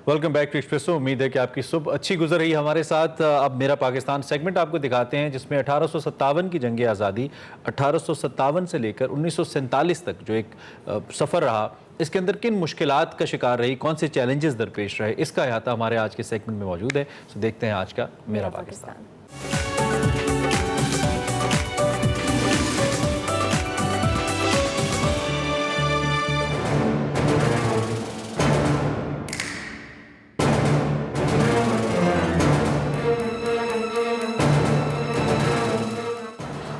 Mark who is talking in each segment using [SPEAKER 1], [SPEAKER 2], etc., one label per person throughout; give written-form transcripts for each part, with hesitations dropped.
[SPEAKER 1] Welcome back to espresso. उम्मीद है कि आपकी सुबह अच्छी गुजर रही हमारे साथ। अब मेरा पाकिस्तान सेगमेंट आपको दिखाते हैं जिसमें 1857 की जंग आज़ादी, 1857 से लेकर 1947 तक जो एक सफ़र रहा, इसके अंदर किन मुश्किलात का शिकार रही, कौन से चैलेंजेस दरपेश रहे, इसका अहाता हमारे आज के सेगमेंट में मौजूद है। तो देखते हैं आज का मेरा पाकिस्तान।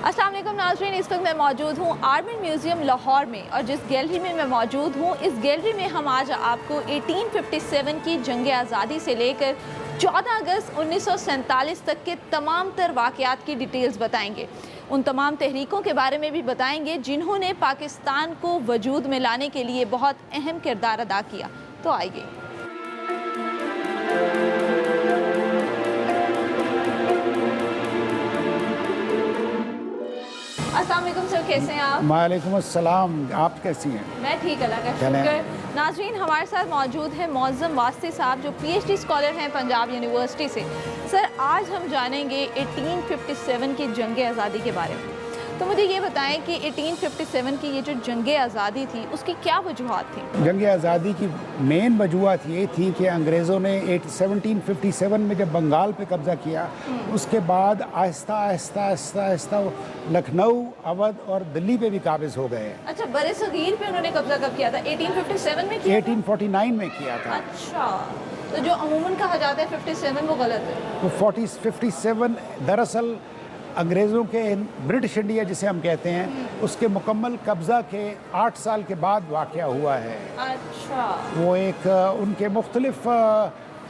[SPEAKER 2] अस्सलाम वालेकुम नाज़रीन, इस वक्त मैं मौजूद हूँ आर्मी म्यूज़ियम लाहौर में और जिस गैलरी में मैं मौजूद हूँ, इस गैलरी में हम आज आपको 1857 की जंग आज़ादी से लेकर 14 अगस्त 1947 तक के तमाम तर वाक़यात की डिटेल्स बताएंगे। उन तमाम तहरीकों के बारे में भी बताएंगे जिन्होंने पाकिस्तान को वजूद में लाने के लिए बहुत अहम किरदार अदा किया। तो आइए। अस्सलाम वालेकुम सर, कैसे हैं आप?
[SPEAKER 3] वालेकुम अस्सलाम, आप कैसी हैं?
[SPEAKER 2] मैं ठीक, अल्लाह का शुक्र। नाज़रीन, हमारे साथ मौजूद हैं मौज़म वास्ते साहब जो PhD स्कॉलर हैं पंजाब यूनिवर्सिटी से। सर, आज हम जानेंगे 1857 की जंग आज़ादी के बारे में। तो मुझे ये बताएं कि 1857 की ये जो जंग आज़ादी थी उसकी क्या वजूहात थी?
[SPEAKER 3] जंग आज़ादी की मेन वजूहत ये थी कि अंग्रेज़ों ने 1757 में जब बंगाल पे कब्ज़ा किया, उसके बाद आहिस्ता आहिस्ता आहिस्ता आहिस्ता लखनऊ, अवध और दिल्ली पे भी काबिज़ हो गए।
[SPEAKER 2] अच्छा, बड़े सगीर पे उन्होंने कब्ज़ा कब किया था? 1857 में किया
[SPEAKER 3] 1849 में किया था।
[SPEAKER 2] अच्छा, तो जो अमूमन कहा जाता है 57 वो गलत है।
[SPEAKER 3] तो 57 दरअसल अंग्रेज़ों के ब्रिटिश इंडिया जिसे हम कहते हैं उसके मुकम्मल कब्ज़ा के 8 साल के बाद वाक़या हुआ है।
[SPEAKER 2] अच्छा,
[SPEAKER 3] वो एक उनके मुख्तलिफ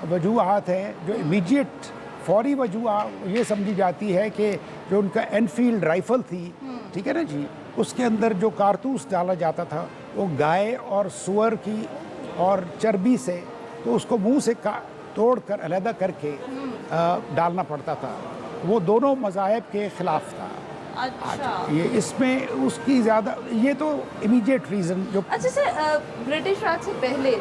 [SPEAKER 3] वजूहात हैं। जो इमीडिएट फौरी वजूह ये समझी जाती है कि जो उनका एनफील्ड राइफ़ल थी, ठीक है ना जी, उसके अंदर जो कारतूस डाला जाता था वो गाय और सूअर की और चर्बी से, तो उसको मुंह से तोड़ कर अलहदा करके डालना पड़ता था। वो दोनों मज़ाहिब के ख़िलाफ़ था।
[SPEAKER 2] अच्छा,
[SPEAKER 3] ये इसमें उसकी ज़्यादा, ये तो इमीडिएट रीज़न जो।
[SPEAKER 2] अच्छा सर, ब्रिटिश राज से पहले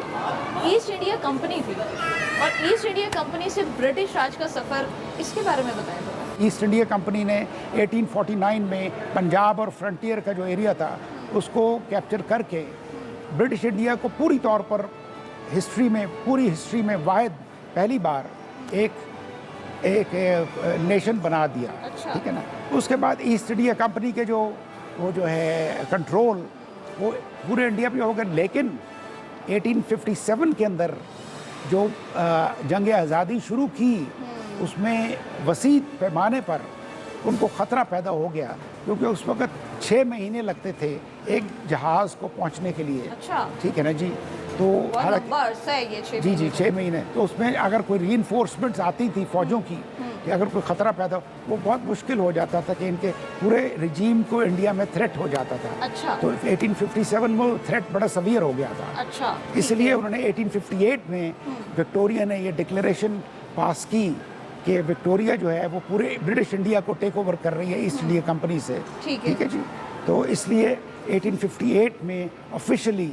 [SPEAKER 2] ईस्ट इंडिया कंपनी थी और ईस्ट इंडिया कंपनी से ब्रिटिश राज का सफ़र, इसके बारे में बताएं थोड़ा।
[SPEAKER 3] ईस्ट इंडिया कंपनी ने 1849 में पंजाब और फ्रंटियर का जो एरिया था उसको कैप्चर करके ब्रिटिश इंडिया को पूरी तौर पर पूरी हिस्ट्री में वाहिद पहली बार एक नेशन बना दिया।
[SPEAKER 2] अच्छा।
[SPEAKER 3] ठीक है ना। उसके बाद ईस्ट इंडिया कंपनी के जो है कंट्रोल वो पूरे इंडिया पे हो गया, लेकिन 1857 के अंदर जो जंग आज़ादी शुरू की उसमें वसी पैमाने पर उनको ख़तरा पैदा हो गया, क्योंकि उस वक़्त 6 महीने लगते थे एक जहाज़ को पहुंचने के लिए।
[SPEAKER 2] अच्छा,
[SPEAKER 3] ठीक है ना जी। तो हालांकि जी 6 महीने, तो उसमें अगर कोई रीइंफोर्समेंट्स आती थी फ़ौजों की कि अगर कोई ख़तरा पैदा, वो बहुत मुश्किल हो जाता था कि इनके पूरे रिजीम को इंडिया में थ्रेट हो जाता था।
[SPEAKER 2] अच्छा,
[SPEAKER 3] तो 1857 में थ्रेट बड़ा सवियर हो गया था।
[SPEAKER 2] अच्छा,
[SPEAKER 3] इसलिए उन्होंने 1858 में विक्टोरिया ने ये डिक्लेरेशन पास की कि विक्टोरिया जो है वो पूरे ब्रिटिश इंडिया को टेक ओवर कर रही है ईस्ट इंडिया कंपनी से।
[SPEAKER 2] ठीक
[SPEAKER 3] है जी। तो इसलिए 1858 में ऑफिशियली,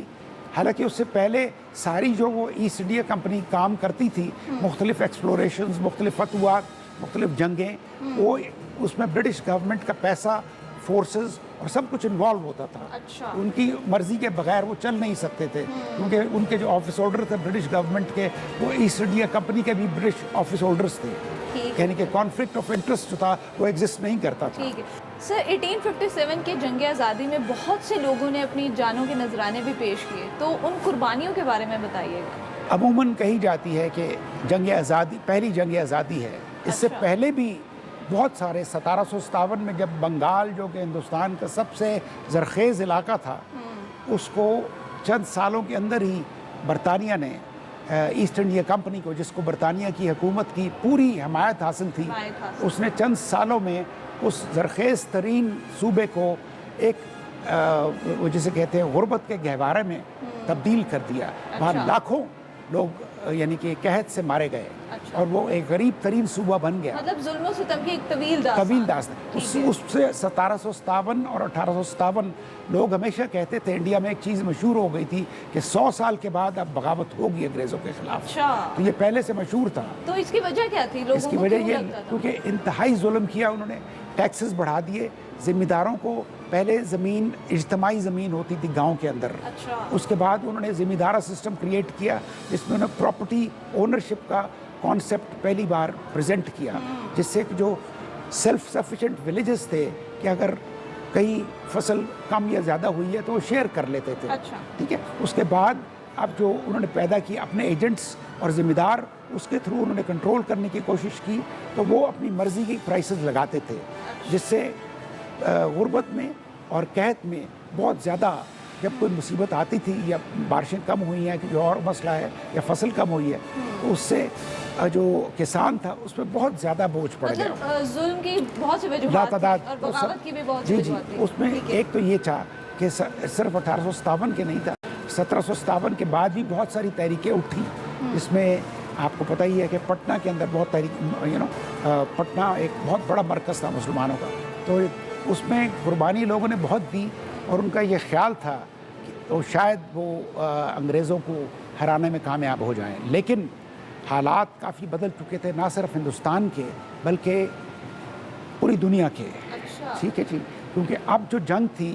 [SPEAKER 3] हालांकि उससे पहले सारी जो वो ईस्ट इंडिया कंपनी काम करती थी, मुख्तलिफ एक्सप्लोरेशंस, मुख्तलिफ फतवात, मुख्तलिफ जंगें, वो उसमें ब्रिटिश गवर्नमेंट का पैसा, फोर्सेस और सब कुछ इन्वॉल्व होता था।
[SPEAKER 2] अच्छा,
[SPEAKER 3] उनकी मर्ज़ी के बगैर वो चल नहीं सकते थे, क्योंकि उनके जो ऑफिस होल्डर थे ब्रिटिश गवर्नमेंट के, वो ईस्ट इंडिया कंपनी के भी ब्रिटिश ऑफिस होल्डर्स थे। यानी कि कॉन्फ्लिक्ट ऑफ इंटरेस्ट जो था वो एग्जिस्ट नहीं करता था।
[SPEAKER 2] ठीक है सर, 1857 के जंग आज़ादी में बहुत से लोगों ने अपनी जानों के नजराने भी पेश किए, तो उन कुर्बानियों के बारे में बताइएगा।
[SPEAKER 3] अमूमन कही जाती है कि जंग आज़ादी पहली जंग आज़ादी है। इससे
[SPEAKER 2] अच्छा।
[SPEAKER 3] पहले भी बहुत सारे 1757 में जब बंगाल जो कि हिंदुस्तान का सबसे ज़रखेज़ इलाका था, उसको चंद सालों के अंदर ही बरतानिया ने ईस्ट इंडिया कंपनी को, जिसको बरतानिया की हुकूमत की पूरी हमायत हासिल थी, उसने चंद सालों में उस ज़रखेज़ तरीन सूबे को एक वो जिसे कहते हैं गुर्बत के गहवारे में तब्दील कर दिया। वहाँ लाखों लोग यानी कि कहत से मारे गए।
[SPEAKER 2] अच्छा।
[SPEAKER 3] और वो एक गरीब तरीन सूबा बन गया।
[SPEAKER 2] मतलब जुल्म सितम की एक तवील
[SPEAKER 3] दास्तान। उससे 1757 और 1857 लोग हमेशा कहते थे, इंडिया में एक चीज़ मशहूर हो गई थी कि 100 साल के बाद अब बगावत होगी अंग्रेज़ों के खिलाफ।
[SPEAKER 2] अच्छा।
[SPEAKER 3] तो ये पहले से मशहूर था।
[SPEAKER 2] तो इसकी वजह क्या थी? लोगों
[SPEAKER 3] इसकी
[SPEAKER 2] को
[SPEAKER 3] वजह
[SPEAKER 2] क्यों
[SPEAKER 3] ये
[SPEAKER 2] लगता था?
[SPEAKER 3] क्योंकि इंतहाई जुल्म किया उन्होंने, टैक्सेस बढ़ा दिए, जिम्मेदारों को पहले ज़मीन इज्तमाही ज़मीन होती थी गांव के अंदर।
[SPEAKER 2] अच्छा।
[SPEAKER 3] उसके बाद उन्होंने ज़िम्मेदारा सिस्टम क्रिएट किया जिसमें उन्होंने प्रॉपर्टी ओनरशिप का कॉन्सेप्ट पहली बार प्रेजेंट किया, जिससे कि जो सेल्फ सफिशिएंट विलेजेस थे कि अगर कहीं फसल कम या ज़्यादा हुई है तो वो शेयर कर लेते थे।
[SPEAKER 2] अच्छा।
[SPEAKER 3] ठीक है। उसके बाद अब जो उन्होंने पैदा किया अपने एजेंट्स और ज़िम्मेदार, उसके थ्रू उन्होंने कंट्रोल करने की कोशिश की, तो वो अपनी मर्ज़ी की प्राइसेस लगाते थे, जिससे गुर्बत में और कहत में बहुत ज़्यादा, जब कोई मुसीबत आती थी या बारिशें कम हुई हैं कि जो और मसला है या फसल कम हुई है, तो उससे जो किसान था उस पर बहुत ज़्यादा बोझ पड़ गया।
[SPEAKER 2] मतलब जुल्म की बहुत सी वजूहात थी और बगावत की भी बहुत सी
[SPEAKER 3] जी जी।
[SPEAKER 2] वजूहात थी।
[SPEAKER 3] उसमें
[SPEAKER 2] ठीक है।
[SPEAKER 3] एक तो ये था कि सिर्फ 1857 के नहीं था, 1757 के बाद भी बहुत सारी तहरीकें उठी, जिसमें आपको पता ही है कि पटना के अंदर बहुत तहरीक, पटना एक बहुत बड़ा मरकज़ था मुसलमानों का, तो उसमें कुर्बानी लोगों ने बहुत दी और उनका ये ख्याल था कि तो शायद वो अंग्रेज़ों को हराने में कामयाब हो जाएं। लेकिन हालात काफ़ी बदल चुके थे, ना सिर्फ हिंदुस्तान के बल्कि पूरी दुनिया के।
[SPEAKER 2] अच्छा।
[SPEAKER 3] ठीक है जी। क्योंकि अब जो जंग थी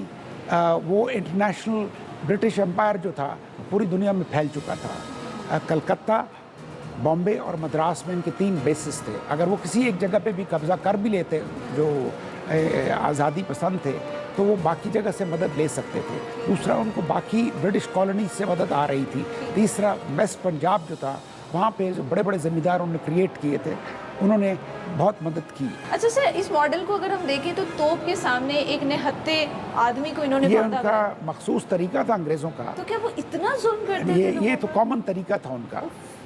[SPEAKER 3] वो इंटरनेशनल ब्रिटिश एम्पायर जो था पूरी दुनिया में फैल चुका था। कलकत्ता, बॉम्बे और मद्रास में इनके 3 बेसिस थे। अगर वो किसी एक जगह पे भी कब्ज़ा कर भी लेते जो आज़ादी पसंद थे, तो वो बाकी जगह से मदद ले सकते थे। दूसरा, उनको बाकी ब्रिटिश कॉलोनी से मदद आ रही थी। तीसरा, वेस्ट पंजाब जो था, वहाँ पे जो बड़े बड़े ज़मींदार उन्होंने क्रिएट किए थे, उन्होंने बहुत मदद की।
[SPEAKER 2] अच्छा सर, इस मॉडल को अगर हम देखें तो तोप के सामने एक निहत्ते आदमी को इन्होंने
[SPEAKER 3] ये
[SPEAKER 2] बांधा
[SPEAKER 3] उनका
[SPEAKER 2] हुआ है।
[SPEAKER 3] मखसूस तरीका था अंग्रेज़ों का।
[SPEAKER 2] तो क्या वो इतना जुल्म करते थे?
[SPEAKER 3] ये तो कॉमन तरीका था उनका।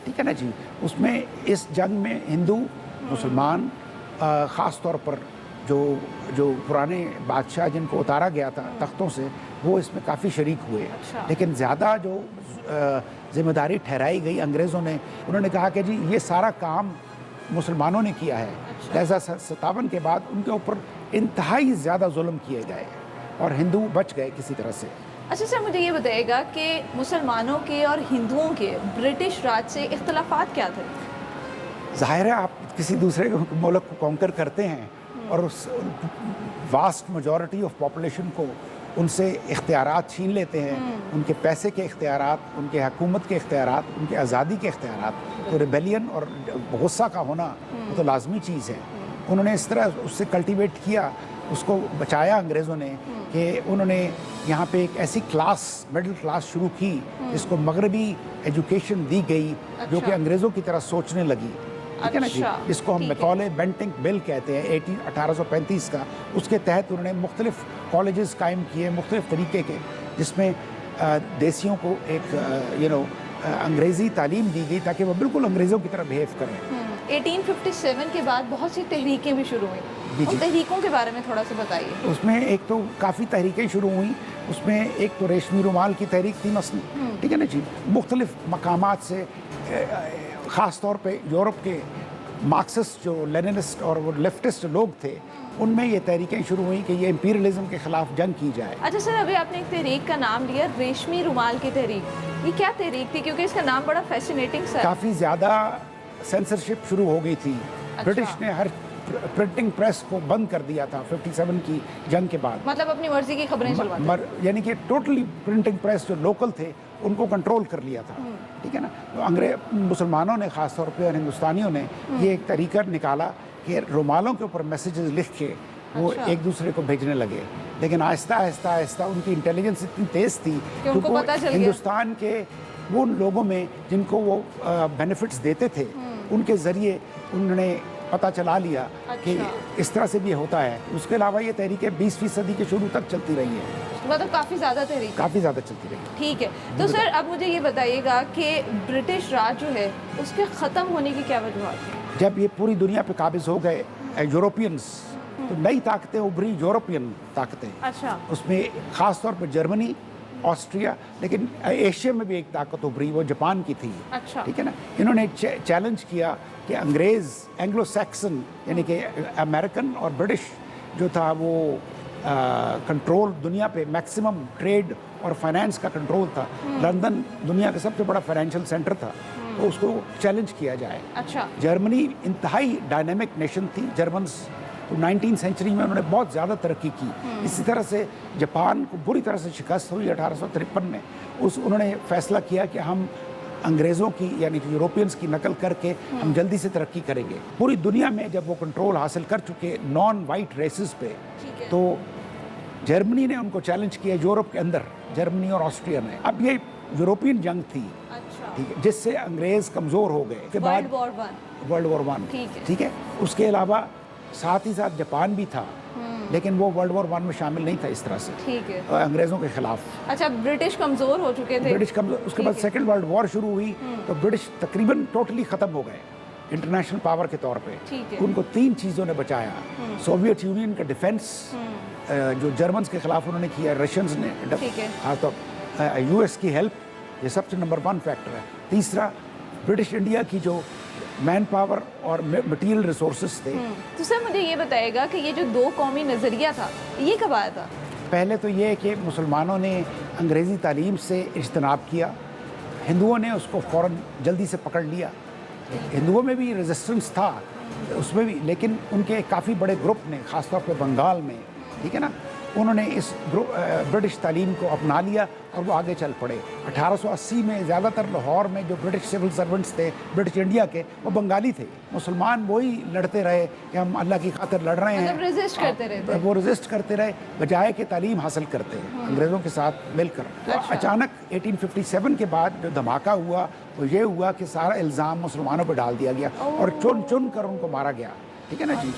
[SPEAKER 3] ठीक है ना जी। उसमें इस जंग में हिंदू, मुसलमान, ख़ास तौर पर जो पुराने बादशाह जिनको उतारा गया था तख्तों से, वो इसमें काफ़ी शरीक हुए।
[SPEAKER 2] अच्छा।
[SPEAKER 3] लेकिन ज़्यादा जो जिम्मेदारी ठहराई गई अंग्रेज़ों ने, उन्होंने कहा कि जी ये सारा काम मुसलमानों ने किया है। लिहाजा 57 के बाद उनके ऊपर इंतहाई ज़्यादा जुल्म किए गए और हिंदू बच गए किसी तरह से।
[SPEAKER 2] अच्छा सर, मुझे ये बताइएगा कि मुसलमानों के और हिंदुओं के ब्रिटिश राज से इख्तलाफात क्या थे?
[SPEAKER 3] ज़ाहिर है आप किसी दूसरे मुल्क को कॉन्कर करते हैं और उस वास्ट मेजॉरिटी ऑफ पॉपुलेशन को उनसे इख्तियारात छीन लेते हैं, उनके पैसे के इख्तियारात, उनके हुकूमत के इख्तियारात, उनकी आज़ादी के इख्तियारात। तो रिबेलियन और गुस्सा का होना वो तो लाजमी चीज़ है। उन्होंने इस तरह उससे कल्टीवेट किया, उसको बचाया अंग्रेज़ों ने कि उन्होंने यहाँ पे एक ऐसी क्लास, मिडिल क्लास शुरू की जिसको मगरबी एजुकेशन दी गई, जो कि अंग्रेज़ों की तरह सोचने लगी। ठीक है ना जी।
[SPEAKER 2] अच्छा,
[SPEAKER 3] जिसको हम
[SPEAKER 2] ठीक है।
[SPEAKER 3] मैकॉले बेंटिंक बिल कहते हैं 1835 का। उसके तहत उन्होंने मुख्तलिफ कॉलेजेस कायम किए मुख्तलिफ तरीके के, जिसमें देसियों को एक अंग्रेज़ी तालीम दी गई ताकि वो बिल्कुल अंग्रेज़ों की तरह बिहेव करें।
[SPEAKER 2] 1857 के बाद बहुत सी तहरीकें भी शुरू हुई।
[SPEAKER 3] जी,
[SPEAKER 2] उन
[SPEAKER 3] जी।
[SPEAKER 2] तहरीकों के बारे में थोड़ा सा बताइए।
[SPEAKER 3] उसमें एक तो काफ़ी तहरीकें शुरू हुई। उसमें एक तो रेशमी रुमाल की तहरीक थी मसलन। ठीक है ना जी। मुख्तलिफ मकामात से ख़ास तौर पे यूरोप के मार्क्सिस्ट जो लेनिनिस्ट और वो लेफ्टिस्ट लोग थे, उनमें ये तहरीकें शुरू हुई कि ये इंपीरियलिज्म के ख़िलाफ़ जंग की जाए।
[SPEAKER 2] अच्छा सर, अभी आपने एक तहरीक का नाम लिया, रेशमी रुमाल की तहरीक। ये क्या तहरीक थी? क्योंकि इसका नाम बड़ा फैसिनेटिंग सा है।
[SPEAKER 3] काफ़ी ज़्यादा सेंसरशिप शुरू हो गई थी। ब्रिटिश ने हर प्रिंटिंग प्रेस को बंद कर दिया था 57 की जंग के बाद।
[SPEAKER 2] मतलब अपनी मर्जी की खबरें चलवाते।
[SPEAKER 3] यानी कि टोटली प्रिंटिंग प्रेस जो लोकल थे उनको कंट्रोल कर लिया था। ठीक है ना। तो मुसलमानों ने ख़ास तौर पे और हिंदुस्तानियों ने ये एक तरीका निकाला कि रुमालों के ऊपर मैसेजेस लिख के वो एक दूसरे को भेजने लगे। लेकिन आहिस्ता आहिस्ता आहिस्ता उनकी इंटेलिजेंस इतनी तेज़ थी
[SPEAKER 2] कि उनको पता चल गया।
[SPEAKER 3] हिंदुस्तान के वो लोगों में जिनको वो बेनिफिट्स देते थे, उनके ज़रिए उन्होंने पता चला लिया कि इस तरह से भी होता है। उसके अलावा ये तहरीकें 20वीं सदी के शुरू तक चलती रही हैं।
[SPEAKER 2] मतलब काफ़ी ज़्यादा तहरीक।
[SPEAKER 3] काफ़ी ज़्यादा चलती रही।
[SPEAKER 2] ठीक है। तो सर अब मुझे ये बताइएगा कि ब्रिटिश राज जो है उसके ख़त्म होने की क्या वजूहत है?
[SPEAKER 3] जब ये पूरी दुनिया पे काबिज हो गए यूरोपियंस, तो नई ताकतें उभरी, यूरोपियन ताकतें।
[SPEAKER 2] अच्छा।
[SPEAKER 3] उसमें ख़ास तौर पर जर्मनी ऑस्ट्रिया, लेकिन एशिया में भी एक ताकत उभरी, वो जापान की थी।
[SPEAKER 2] अच्छा।
[SPEAKER 3] ठीक है ना। इन्होंने चैलेंज किया कि अंग्रेज़, एंग्लो सैक्सन यानी कि अमेरिकन और ब्रिटिश जो था वो कंट्रोल दुनिया पे मैक्सिमम ट्रेड और फाइनेंस का कंट्रोल था। लंदन दुनिया का सबसे बड़ा फाइनेंशियल सेंटर था, तो उसको चैलेंज किया जाए।
[SPEAKER 2] अच्छा।
[SPEAKER 3] जर्मनी इंतहाई डायनेमिक नेशन थी। जर्मन्स तो 19वीं सेंचुरी में उन्होंने बहुत ज़्यादा तरक्की की। इसी तरह से जापान को बुरी तरह से शिकस्त हुई 1853 में। उन्होंने फैसला किया कि हम अंग्रेज़ों की यानी कि यूरोपियंस की नकल करके हम जल्दी से तरक्की करेंगे। पूरी दुनिया में जब वो कंट्रोल हासिल कर चुके नॉन वाइट रेसेस पे, तो जर्मनी ने उनको चैलेंज किया यूरोप के अंदर, जर्मनी और ऑस्ट्रिया ने। अब ये यूरोपियन जंग थी,
[SPEAKER 2] अच्छा।
[SPEAKER 3] ठीक है, जिससे अंग्रेज़ कमज़ोर हो गए। के बाद वर्ल्ड वॉर वन, ठीक है। उसके अलावा साथ ही साथ जापान भी था, लेकिन वो वर्ल्ड वॉर वन में शामिल नहीं था इस तरह से,
[SPEAKER 2] ठीक है,
[SPEAKER 3] अंग्रेज़ों के खिलाफ।
[SPEAKER 2] अच्छा, ब्रिटिश कमज़ोर हो चुके थे।
[SPEAKER 3] ब्रिटिश कमज़ोर। उसके बाद सेकेंड वर्ल्ड वॉर शुरू हुई, तो ब्रिटिश तकरीबन टोटली ख़त्म हो गए इंटरनेशनल पावर के तौर पे। उनको 3 चीज़ों ने बचाया। सोवियत यूनियन का डिफेंस जो जर्मन्स के खिलाफ उन्होंने किया, रशियंस ने, हाँ, तो यूएस की हेल्प, ये सबसे नंबर 1 फैक्टर है। तीसरा, ब्रिटिश इंडिया की जो मैन पावर और मटेरियल रिसोर्सेज थे।
[SPEAKER 2] तो सर मुझे ये बताएगा कि ये जो 2 कौमी नज़रिया था, ये कब आया था?
[SPEAKER 3] पहले तो ये कि मुसलमानों ने अंग्रेज़ी तालीम से इज्तनाब किया, हिंदुओं ने उसको फ़ौरन जल्दी से पकड़ लिया। हिंदुओं में भी रेजिस्टेंस था उसमें भी, लेकिन उनके काफ़ी बड़े ग्रुप ने, ख़ासतौर पे बंगाल में, ठीक है ना, उन्होंने इस ब्रिटिश तालीम को अपना लिया और वो आगे चल पड़े। 1880 में ज़्यादातर लाहौर में जो ब्रिटिश सिविल सर्वेंट्स थे ब्रिटिश इंडिया के, वो बंगाली थे। मुसलमान वही लड़ते रहे कि हम अल्लाह की खातिर लड़ रहे हैं,
[SPEAKER 2] रेजिस्ट करते रहे।
[SPEAKER 3] वो रेजिस्ट करते रहे बजाय के तालीम हासिल करते हैं अंग्रेज़ों के साथ मिलकर। तो अचानक 1857 के बाद जो धमाका हुआ वो ये हुआ कि सारा इल्ज़ाम मुसलमानों पर डाल दिया गया और चुन चुन कर उनको मारा गया। ठीक है ना जी।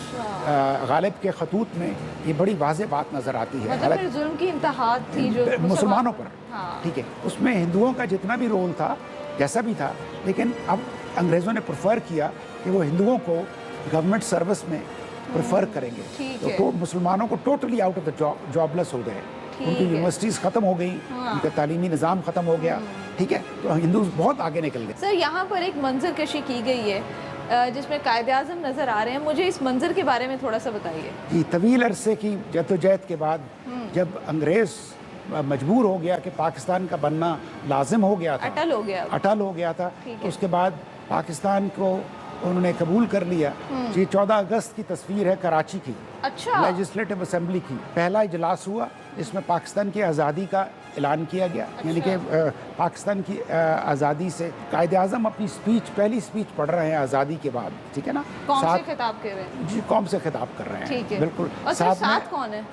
[SPEAKER 3] गालिब के खतूत में ये बड़ी वाज़ेह बात नज़र आती है,
[SPEAKER 2] मतलब फिर जुल्म की इंतहा थी जो
[SPEAKER 3] मुसलमानों पर। ठीक है, उसमें हिंदुओं का जितना भी रोल था, जैसा भी था, लेकिन अब अंग्रेज़ों ने प्रेफर किया कि वो हिंदुओं को गवर्नमेंट सर्विस में प्रेफर करेंगे। तो मुसलमानों को totally out of the jobless हो गए, उनकी यूनिवर्सिटीज़ ख़त्म हो गई, उनका तालीमी निज़ाम ख़त्म हो गया। ठीक है, तो हिंदू बहुत आगे निकल गए।
[SPEAKER 2] सर यहाँ पर एक मंजर कशी की गई है जिसमें कायदे आज़म नज़र आ रहे हैं, मुझे इस मंजर के बारे में थोड़ा सा बताइए।
[SPEAKER 3] जी, तवील अरसे की जद्दोजहद के बाद जब अंग्रेज़ मजबूर हो गया कि पाकिस्तान का बनना लाजिम हो गया था, अटल हो गया था, तो उसके बाद पाकिस्तान को उन्होंने कबूल कर लिया। ये 14 अगस्त की तस्वीर है कराची की,
[SPEAKER 2] अच्छा,
[SPEAKER 3] लेजिस्लेटिव असेंबली की। पहला इजलास हुआ, इसमें पाकिस्तान की आज़ादी का ऐलान किया गया। अच्छा। यानी कि पाकिस्तान की आज़ादी से कायदे आज़म अपनी स्पीच, पहली स्पीच पढ़ रहे हैं आज़ादी के बाद। ठीक है ना,
[SPEAKER 2] कौन से खिताब कर रहे हैं?
[SPEAKER 3] जी, कौम से खिताब कर रहे हैं।
[SPEAKER 2] ठीक है,
[SPEAKER 3] बिल्कुल।
[SPEAKER 2] और साथ कौन है?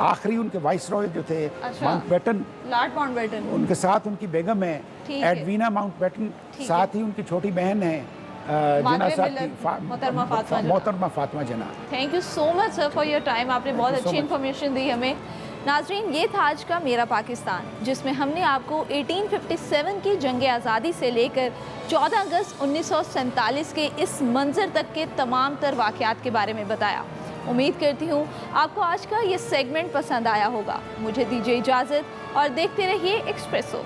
[SPEAKER 3] आखिरी उनके वाइसरॉय जो थे,
[SPEAKER 2] अच्छा,
[SPEAKER 3] माउंटबेटन,
[SPEAKER 2] लॉर्ड माउंटबेटन,
[SPEAKER 3] उनके साथ उनकी बेगम है एडवीना माउंटबेटन, साथ ही उनकी छोटी बहन है मोहतरमा फातिमा जना।
[SPEAKER 2] Thank you so much sir for your time, आपने बहुत अच्छी इन्फॉर्मेशन दी हमें। नाजरीन, ये था आज का मेरा पाकिस्तान, जिसमें हमने आपको 1857 की जंग आज़ादी से लेकर 14 अगस्त 1947 के इस मंजर तक के तमाम तर वाक़यात के बारे में बताया। उम्मीद करती हूँ आपको आज का ये सेगमेंट पसंद आया होगा। मुझे दीजिए इजाज़त और देखते रहिए एक्सप्रेसो।